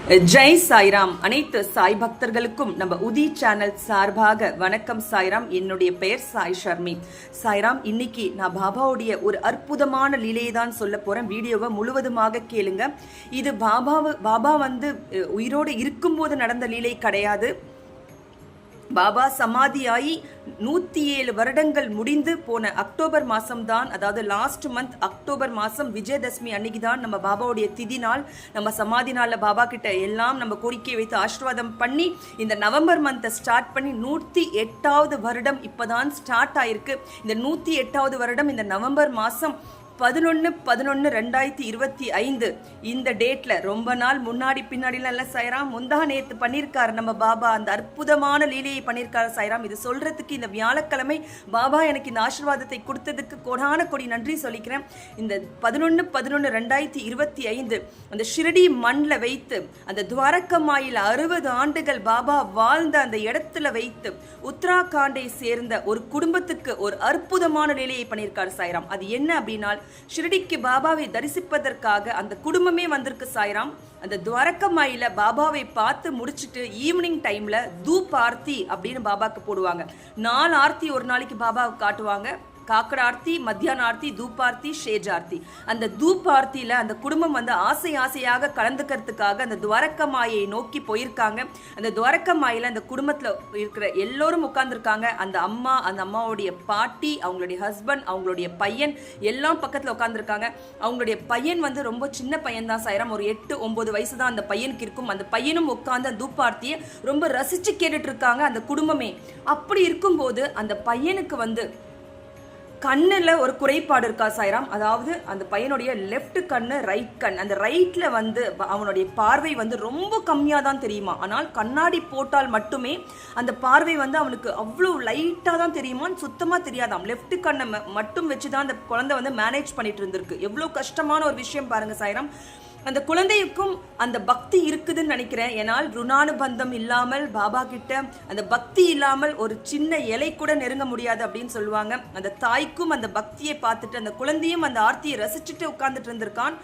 ஜெய் சாய்ராம். அனைத்து சாய் பக்தர்களுக்கும் நம்ம உதி சேனல் சார்பாக வணக்கம் சாய்ராம். என்னுடைய பெயர் சாய் ஷர்மி. சாய்ராம், இன்னைக்கு நான் பாபாவுடைய ஒரு அற்புதமான லீலையை தான் சொல்ல போறேன். வீடியோவை முழுவதுமாக கேளுங்க. இது பாபா வந்து உயிரோடு இருக்கும்போது நடந்த லீலை கிடையாது. பாபா சமாதியாகி 107 வருடங்கள் முடிந்து போன அக்டோபர் மாதம் தான், அதாவது லாஸ்ட் மந்த் அக்டோபர் மாதம் விஜயதசமி அன்னைக்கு தான் நம்ம பாபாவுடைய திதி நாள். நம்ம சமாதி நாளில் பாபா கிட்ட எல்லாம் நம்ம கோரிக்கையை வைத்து ஆசீர்வாதம் பண்ணி இந்த நவம்பர் மந்த்தை ஸ்டார்ட் பண்ணி 108வது வருடம் இப்போதான் ஸ்டார்ட் ஆயிருக்கு. இந்த 108வது வருடம் இந்த நவம்பர் மாதம் 11/11/2025 இந்த டேட்ல ரொம்ப நாள் முன்னாடி பின்னாடிலாம் இல்லை சாய்ராம், முந்தா நேத்து பண்ணியிருக்காரு நம்ம பாபா. அந்த அற்புதமான லீலையை பண்ணியிருக்காரு சாய்ராம். இது சொல்றதுக்கு இந்த வியாழக்கிழமை பாபா எனக்கு இந்த ஆசீர்வாதத்தை கொடுத்ததுக்கு கோடான கோடி நன்றி சொல்லிக்கிறேன். இந்த 11/11/2025 அந்த ஷிரடி மண்ணில் வைத்து அந்த துவாரகமாயில் 60 ஆண்டுகள் பாபா வாழ்ந்த அந்த இடத்துல வைத்து உத்தராகாண்டை சேர்ந்த ஒரு குடும்பத்துக்கு ஒரு அற்புதமான லீலையை பண்ணியிருக்காரு சாய்ராம். அது என்ன அப்படின்னா, ஷிரடிக்கு பாபாவை தரிசிப்பதற்காக அந்த குடும்பமே வந்திருக்கு சாய்ராம். அந்த துவாரகமாயில பாபாவை பார்த்து முடிச்சுட்டு ஈவினிங் டைம்ல தூப் ஆர்த்தி அப்படின்னு பாபாக்கு போடுவாங்க. 4 ஆர்த்தி ஒரு நாளைக்கு பாபாவுக்கு காட்டுவாங்க. காக்கட ஆர்த்தி, மத்தியான ஆர்த்தி, தூப் ஆர்த்தி, ஷேஜ் ஆர்த்தி. அந்த தூப் ஆர்த்தியில அந்த குடும்பம் வந்து ஆசையாக கலந்துக்கிறதுக்காக அந்த துவாரகமாயை நோக்கி போயிருக்காங்க. அந்த துவாரகமாயில அந்த குடும்பத்துல இருக்கிற எல்லோரும் உட்கார்ந்துருக்காங்க. அந்த அம்மாவுடைய பாட்டி, அவங்களுடைய ஹஸ்பண்ட், அவங்களுடைய பையன் எல்லாம் பக்கத்துல உட்கார்ந்துருக்காங்க. அவங்களுடைய பையன் வந்து ரொம்ப சின்ன பையன் தான் சாய்ராம். ஒரு 8-9 வயசு தான் அந்த பையனுக்கு இருக்கும். அந்த பையனும் உட்கார்ந்து அந்த தூப் ஆர்த்தியை ரொம்ப ரசிச்சு கேட்டுட்டு இருக்காங்க அந்த குடும்பமே. அப்படி இருக்கும்போது அந்த பையனுக்கு வந்து கண்ணில் ஒரு குறைபாடு இருக்கா சாய்ராம். அதாவது அந்த பையனுடைய லெஃப்ட் கண்ணு, ரைட் கண். அந்த ரைட்ல வந்து அவனுடைய பார்வை வந்து ரொம்ப கம்மியாக தான் தெரியுமா. ஆனால் கண்ணாடி போட்டால் மட்டுமே அந்த பார்வை வந்து அவனுக்கு அவ்வளோ லைட்டாக தான் தெரியுமான்னு சுத்தமாக தெரியாதாம். லெஃப்ட் கண்ணை மட்டும் வச்சு தான் அந்த குழந்தை வந்து மேனேஜ் பண்ணிட்டு இருந்திருக்கு. எவ்வளோ கஷ்டமான ஒரு விஷயம் பாருங்க சாய்ராம். அந்த குழந்தைக்கும் அந்த பக்தி இருக்குதுன்னு நினைக்கிறேன். ஏனால் ருணானுபந்தம் இல்லாமல் பாபா கிட்ட அந்த பக்தி இல்லாமல் ஒரு சின்ன இலை கூட நெருங்க முடியாது அப்படின்னு சொல்லுவாங்க. அந்த தாய்க்கும் அந்த பக்தியை பார்த்துட்டு அந்த குழந்தையும் அந்த ஆர்த்தியை ரசிச்சுட்டு உட்கார்ந்துட்டு இருந்திருக்கான்.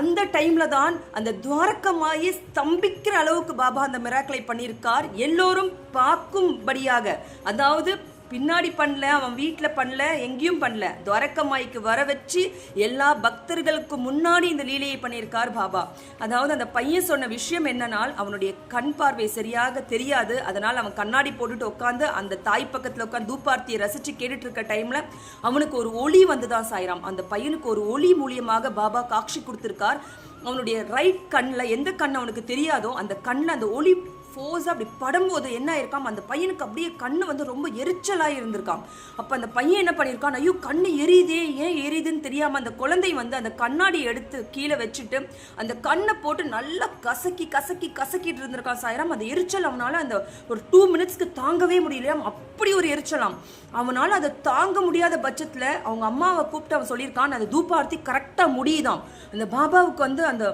அந்த டைம்ல தான் அந்த துவாரகமாயை ஸ்தம்பிக்கிற அளவுக்கு பாபா அந்த மிராக்களை பண்ணியிருக்கார். எல்லோரும் பார்க்கும்படியாக, அதாவது பின்னாடி பண்ணல, அவன் வீட்டில் பண்ணல, எங்கேயும் பண்ணல, துவாரகமாய்க்கு வர வச்சு எல்லா பக்தர்களுக்கு முன்னாடி இந்த லீலையை பண்ணியிருக்கார் பாபா. அதாவது அந்த பையன் சொன்ன விஷயம் என்னன்னால், அவனுடைய கண் பார்வை சரியாக தெரியாது. அதனால் அவன் கண்ணாடி போட்டுட்டு உட்காந்து அந்த தாய் பக்கத்தில் உட்காந்து தூப்பார்த்தியை ரசிச்சு கேட்டுட்டு இருக்க டைம்ல அவனுக்கு ஒரு ஒளி வந்துதான் சாய்ராம். அந்த பையனுக்கு ஒரு ஒளி மூலியமாக பாபா காட்சி கொடுத்திருக்கார். அவனுடைய ரைட் கண்ணில், எந்த கண் அவனுக்கு தெரியாதோ அந்த கண்ணில் அந்த ஒளி ஃபோர்ஸாக அப்படி படும்போது என்ன ஆயிருக்காம், அந்த பையனுக்கு அப்படியே கண்ணு வந்து ரொம்ப எரிச்சலாக இருந்திருக்காம். அப்போ அந்த பையன் என்ன பண்ணியிருக்கான், ஐயோ கண்ணு எரியுதே, ஏன் எரியுதுன்னு தெரியாமல் அந்த குழந்தை வந்து அந்த கண்ணாடி எடுத்து கீழே வச்சுட்டு அந்த கண்ணை போட்டு நல்லா கசக்கிட்டு இருந்திருக்கான் சாய்ராம். அந்த எரிச்சல் அவனால் அந்த ஒரு 2 மினிட்ஸ்க்கு தாங்கவே முடியலையாம். அப்படி ஒரு எரிச்சலாம். அவனால் அதை தாங்க முடியாத பட்சத்தில் அவங்க அம்மாவை கூப்பிட்டு அவன் சொல்லியிருக்கான், அந்த தூபார்த்தி கரெக்டாக முடியுதாம். அந்த பாபாவுக்கு வந்து அந்த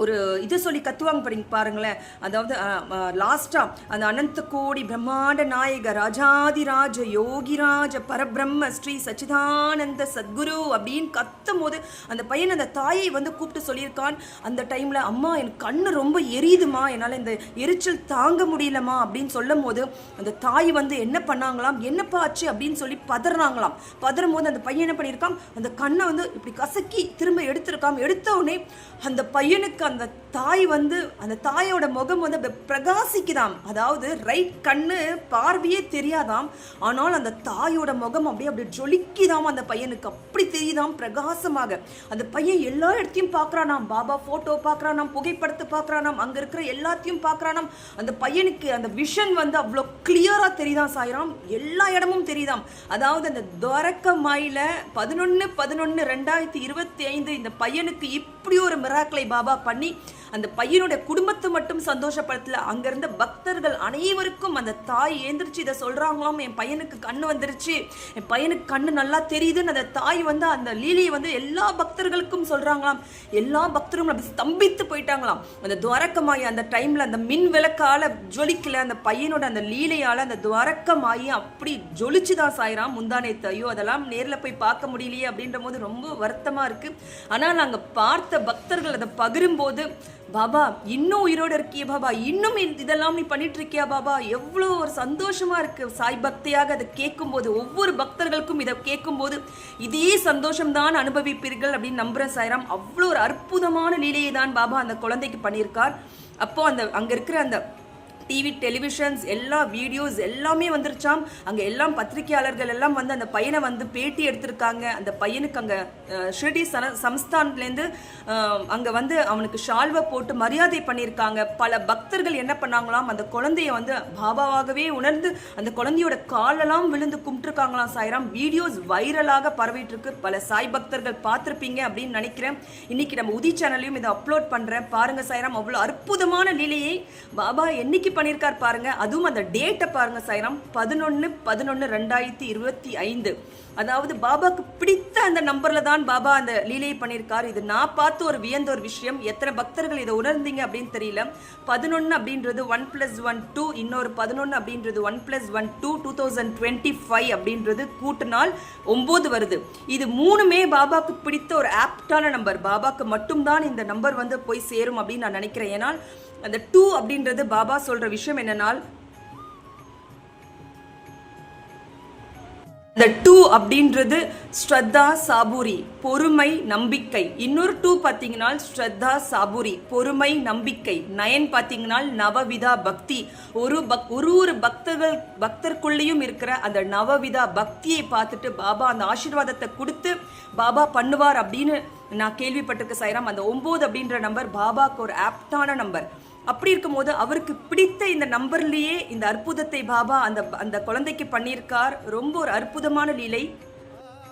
ஒரு இதை சொல்லி கத்துவாங்க பாருங்களேன். அதாவது லாஸ்டா அந்த அனந்த கோடி பிரம்மாண்ட நாயக ராஜாதிராஜ யோகிராஜ பரபிரம்ம ஸ்ரீ சச்சிதானந்த சத்குரு அப்படின்னு கத்தும் போது அந்த பையன் அந்த தாயை வந்து கூப்பிட்டு சொல்லியிருக்கான். அந்த டைம்ல, அம்மா எனக்கு கண்ணு ரொம்ப எரியுதுமா, என்னால் இந்த எரிச்சல் தாங்க முடியலமா அப்படின்னு சொல்லும் போது அந்த தாய் வந்து என்ன பண்ணாங்களாம், என்னப்பா ஆச்சு அப்படின்னு சொல்லி பதறாங்களாம். பதறும் போது அந்த பையன் என்ன பண்ணியிருக்கான், அந்த கண்ணை வந்து இப்படி கசக்கி திரும்ப எடுத்திருக்காம். எடுத்த உடனே அந்த பையனுக்கு அந்த தாய் வந்து, அந்த தாயோட முகம் வந்து பிரகாசிக்குதாம். அதாவது ரைட் கண்ணு பார்வையே தெரியாதாம். ஆனால் அந்த தாயோட முகம் அப்படியே ஜொலிக்குதாம். அந்த பையனுக்கு அப்படி தெரியுதாம் பிரகாசமாக. அந்த பையன் எல்லா இடத்தையும் பார்க்கறானாம். பாபா போட்டோ பார்க்கறானாம், புகைப்படத்தை பார்க்கறானாம், அங்க இருக்கிற எல்லாத்தையும் பார்க்கறானாம். அந்த பையனுக்கு அந்த விஷன் வந்து அவ்வளோ கிளியரா தெரியுதாம் சாய்ராம். எல்லா இடமும் தெரியுதாம். அதாவது அந்த துவாரகமாயில 11/11/2025 இந்த பையனுக்கு இப்படி ஒரு மிராக்களை பாபா பண்ணி அந்த பையனுடைய குடும்பத்தை மட்டும் சந்தோஷப்படுத்தல, அங்க இருந்த பக்தர்கள் அனைவருக்கும் அந்த தாய் ஏந்திரிச்சு இதை சொல்றாங்களாம், என் பையனுக்கு கண்ணு வந்துருச்சு, என் பையனுக்கு கண்ணு நல்லா தெரியுதுன்னு அந்த தாய் வந்து அந்த லீலையை வந்து எல்லா பக்தர்களுக்கும் சொல்றாங்களாம். எல்லா பக்தரும் அப்படி ஸ்தம்பித்து போயிட்டாங்களாம். அந்த துவாரகமாயி அந்த டைம்ல அந்த மின் விளக்கால ஜொலிக்கல, அந்த பையனோட அந்த லீலையால அந்த துவாரகமாயி அப்படி ஜொலிச்சுதான் சாய்ராம் முந்தானேத்து. ஐயோ அதெல்லாம் நேர்ல போய் பார்க்க முடியலையே அப்படின்ற போது ரொம்ப வருத்தமா இருக்கு. ஆனால் நாங்க பார்த்த பக்தர்கள் அதை பகிரும்போது பாபா இன்னும் உயிரோடு இருக்கிய பாபா, இன்னும் இதெல்லாம் நீ பண்ணிட்டு இருக்கியா பாபா, எவ்வளோ ஒரு சந்தோஷமா இருக்கு. சாய் பக்தியாக அதை கேட்கும் போது, ஒவ்வொரு பக்தர்களுக்கும் இதை கேட்கும் போது இதே சந்தோஷம் தான் அனுபவிப்பீர்கள் அப்படின்னு நம்புறேன் சாய்ராம். அவ்வளோ ஒரு அற்புதமான லீலையை தான் பாபா அந்த குழந்தைக்கு பண்ணியிருக்கார். அப்போ அங்க இருக்கிற அந்த டிவி, டெலிவிஷன்ஸ், எல்லா வீடியோஸ் எல்லாமே வந்துருச்சாம். அங்கே எல்லாம் பத்திரிகையாளர்கள் எல்லாம் வந்து அந்த பையனை வந்து பேட்டி எடுத்திருக்காங்க. அந்த பையனுக்கு அங்கே ஷிரடி சம்ஸ்தான்லேருந்து அங்கே வந்து அவனுக்கு ஷால்வை போட்டு மரியாதை பண்ணியிருக்காங்க. பல பக்தர்கள் என்ன பண்ணாங்களாம், அந்த குழந்தைய வந்து பாபாவாகவே உணர்ந்து அந்த குழந்தையோட காலெல்லாம் விழுந்து கும்பிட்டுருக்காங்களாம் சாய்ராம். வீடியோஸ் வைரலாக பரவிட்டு இருக்கு. பல சாய் பக்தர்கள் பார்த்துருப்பீங்க அப்படின்னு நினைக்கிறேன். இன்னைக்கு நம்ம உதி சேனல்லையும் இதை அப்லோட் பண்ணுறேன், பாருங்க சாய்ராம். அவ்வளோ அற்புதமான லீலையை பாபா என்னைக்கு பண்ணிருக்கார் பாருங்க. அதுவும் அந்த டேட்டை பாருங்க சாய்ராம், 11/11/2025. அதாவது பாபாக்கு பிடித்த அந்த நம்பர்ல தான் பாபா அந்த லீலையை பண்ணியிருக்கார். இது நான் பார்த்து ஒரு வியந்த ஒரு விஷயம். எத்தனை பக்தர்கள் இதை உணர்ந்தீங்க அப்படின்னு தெரியல. 11 அப்படின்றது 1+1 2, இன்னொரு 11 அப்படின்றது 1+1 2, 2025 அப்படின்றது கூட்டினால் 9 வருது. இது மூணுமே பாபாக்கு பிடித்த ஒரு ஆப்டான நம்பர். பாபாக்கு மட்டும்தான் இந்த நம்பர் வந்து போய் சேரும் அப்படின்னு நான் நினைக்கிறேன். ஏன்னால் அந்த 2 அப்படின்றது பாபா சொல்ற விஷயம் என்னன்னா, இந்த 2 அப்படின்றது ஸ்ரத்தா சாபூரி, பொறுமை நம்பிக்கை. இன்னொரு 2 பார்த்தீங்கன்னா ஸ்ரத்தா சாபூரி, பொறுமை நம்பிக்கை. 9 பார்த்தீங்கன்னா நவவிதா பக்தி. ஒரு பக்தருக்குள்ளேயும் இருக்கிற அந்த நவவிதா பக்தியை பார்த்துட்டு பாபா அந்த ஆசீர்வாதத்தை கொடுத்து பாபா பண்ணுவார் அப்படின்னு நான் கேள்விப்பட்டிருக்க சாய்ராம். அந்த 9 அப்படின்ற நம்பர் பாபாக்கு ஒரு ஆப்டான நம்பர். அப்படி இருக்கும் போது அவருக்கு பிடித்த இந்த நம்பர்லயே இந்த அற்புதத்தை பாபா அந்த குழந்தைக்கு பண்ணியிருக்கார். ரொம்ப ஒரு அற்புதமான லீலை.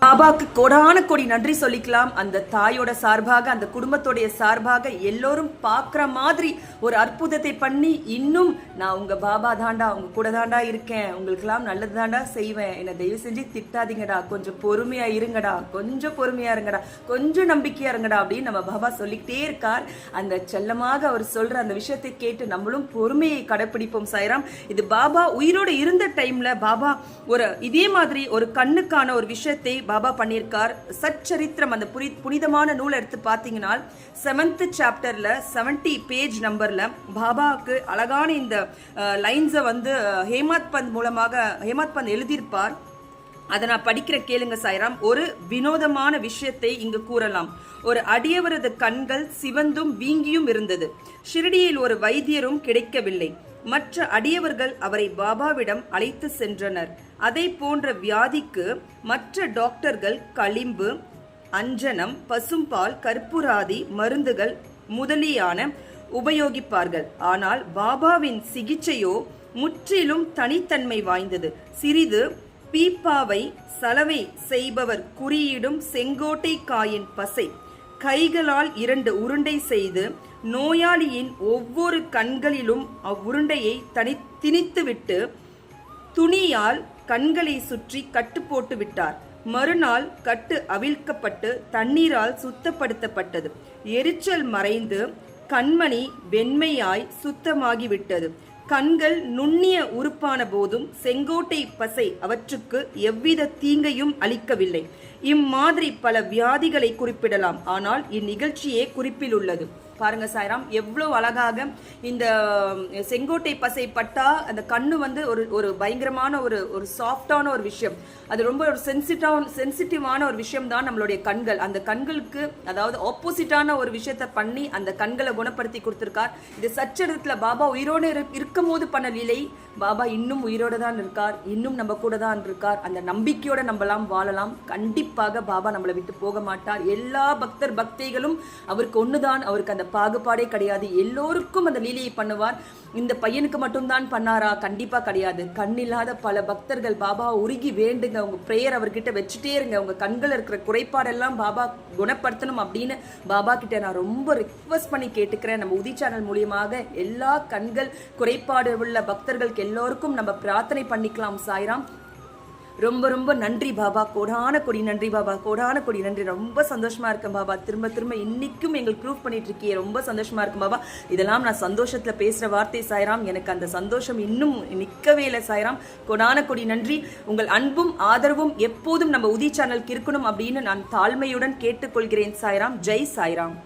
பாபாக்கு கோடான கோடி நன்றி சொல்லிக்கலாம். அந்த தாயோட சார்பாக, அந்த குடும்பத்தோடைய சார்பாக எல்லோரும் பார்க்குற மாதிரி ஒரு அற்புதத்தை பண்ணி, இன்னும் நான் உங்க பாபா தாண்டா, உங்க கூட தாண்டா இருக்கேன், உங்களுக்கெல்லாம் நல்லது தாண்டா செய்வேன், என்னை தயவு செஞ்சு திட்டாதீங்கடா, கொஞ்சம் பொறுமையா இருங்கடா, கொஞ்சம் பொறுமையா இருங்கடா, கொஞ்சம் நம்பிக்கையா இருங்கடா அப்படின்னு நம்ம பாபா சொல்லிக்கிட்டே இருக்கார். அந்த செல்லமாக அவர் சொல்ற அந்த விஷயத்தை கேட்டு நம்மளும் பொறுமையை கடைப்பிடிப்போம் சாய்ராம். இது பாபா உயிரோடு இருந்த டைம்ல பாபா இதே மாதிரி ஒரு கண்ணுக்கான ஒரு விஷயத்தை பாபா பண்ணியிருக்கார். சச்சரித்திரம் அந்த புனிதமான நூலை எடுத்து பார்த்தீங்கன்னா 7th சாப்டர்ல 70 பேஜ் நம்பர்ல பாபாவுக்கு அழகான இந்த லைன்ஸை வந்து ஹேமத் பந்த் எழுதியிருப்பார். அதை நான் படிக்கிற கேளுங்க சாய்ராம். ஒரு வினோதமான விஷயத்தை இங்கு கூறலாம். ஒரு அடியவரது கண்கள் சிவந்தும் வீங்கியும் இருந்தது. ஷிரடியில் ஒரு வைத்தியரும் கிடைக்கவில்லை. மற்ற அடியவர்கள் அவரை பாபாவிடம் அழைத்து சென்றனர். அதை போன்ற வியாதிக்கு மற்ற டாக்டர்கள் களிம்பு, அஞ்சனம், பசும்பால், கற்பூராதி மருந்துகள் முதலியான உபயோகிப்பார்கள். ஆனால் பாபாவின் சிகிச்சையோ முற்றிலும் தனித்தன்மை வாய்ந்தது. சிறிது பீப்பாவை சலவை செய்பவர் குறியிடும் செங்கோட்டை காயின் பசை கைகளால் 2 உருண்டை செய்து நோயாளியின் ஒவ்வொரு கண்களிலும் அவ்வுருண்டையை திணித்துவிட்டு துணியால் கண்களை சுற்றி கட்டு போட்டு விட்டார். மறுநாள் கட்டு அவிழ்க்கப்பட்டு தண்ணீரால் சுத்தப்படுத்தப்பட்டது. எரிச்சல் மறைந்து கண்மணி வெண்மையாய் சுத்தமாகிவிட்டது. கண்கள் நுண்ணிய உறுப்பான போதும் செங்கோட்டை பசை அவற்றுக்கு எவ்வித தீங்கையும் அளிக்கவில்லை. இம்மாதிரி பல வியாதிகளை குறிப்பிடலாம். ஆனால் இந்நிகழ்ச்சியே குறிப்பில் உள்ளது. பாருங்க சாய்ராம், எவ்வளவு அழகாக இந்த செங்கோட்டை பசை பட்டா அந்த கண்ணு வந்து ஒரு பயங்கரமான ஒரு சாஃப்டான ஒரு விஷயம். அது ரொம்ப ஒரு சென்சிட்டிவான ஒரு விஷயம் தான் நம்மளுடைய கண்கள். அந்த கண்களுக்கு அதாவது ஆப்போசிட்டான ஒரு விஷயத்த பண்ணி அந்த கண்களை குணப்படுத்தி கொடுத்திருக்கார். இது சச்சரித்திரத்துல பாபா உயிரோடு இருக்கும் போது பண்ண லீலை. பாபா இன்னும் உயிரோடு தான் இருக்கார், இன்னும் நம்ம கூட தான் இருக்கார். அந்த நம்பிக்கையோட நம்மலாம் வாழலாம். கண்டிப்பாக பாபா நம்மளை விட்டு போக மாட்டார். எல்லா பக்தைகளும் அவருக்கு ஒண்ணுதான், அவருக்கு அந்த பாகுபாடே கிடையாது. எல்லோருக்கும் அந்த லீலையை பண்ணுவார். இந்த பையனுக்கு மட்டும்தான் பண்ணாரா? கண்டிப்பா கிடையாது. கண்ணில்லாத பல பக்தர்கள் பாபா உருகி வேண்டுங்க, உங்க பிரேயர் அவர்கிட்ட வச்சுட்டே இருங்க, உங்க கண்கள் இருக்கிற குறைபாடெல்லாம் பாபா குணப்படுத்தணும் அப்படின்னு பாபா கிட்ட நான் ரொம்ப ரிக்வெஸ்ட் பண்ணி கேட்டுக்கிறேன். நம்ம உதி சேனல் மூலியமாக எல்லா கண்கள் குறைபாடு உள்ள பக்தர்களுக்கு எல்லோருக்கும் நம்ம பிரார்த்தனை பண்ணிக்கலாம் சாய்ராம். ரொம்ப ரொம்ப நன்றி பாபா, கோடான கொடி நன்றி பாபா, கோடான கொடி நன்றி. ரொம்ப சந்தோஷமா இருக்கேன் பாபா. திரும்ப இன்னைக்கும் எங்களுக்கு ப்ரூவ் பண்ணிட்டு இருக்கீங்க. ரொம்ப சந்தோஷமா இருக்கும் பாபா. இதெல்லாம் நான் சந்தோஷத்துல பேசுற வார்த்தை சாய்ராம். எனக்கு அந்த சந்தோஷம் இன்னும் நிற்கவே இல்லை சாய்ராம். கோடான கொடி நன்றி. உங்கள் அன்பும் ஆதரவும் எப்போதும் நம்ம உதி சேனலுக்கு இருக்கணும் அப்படின்னு நான் தாழ்மையுடன் கேட்டுக்கொள்கிறேன் சாய்ராம். ஜெய் சாய்ராம்.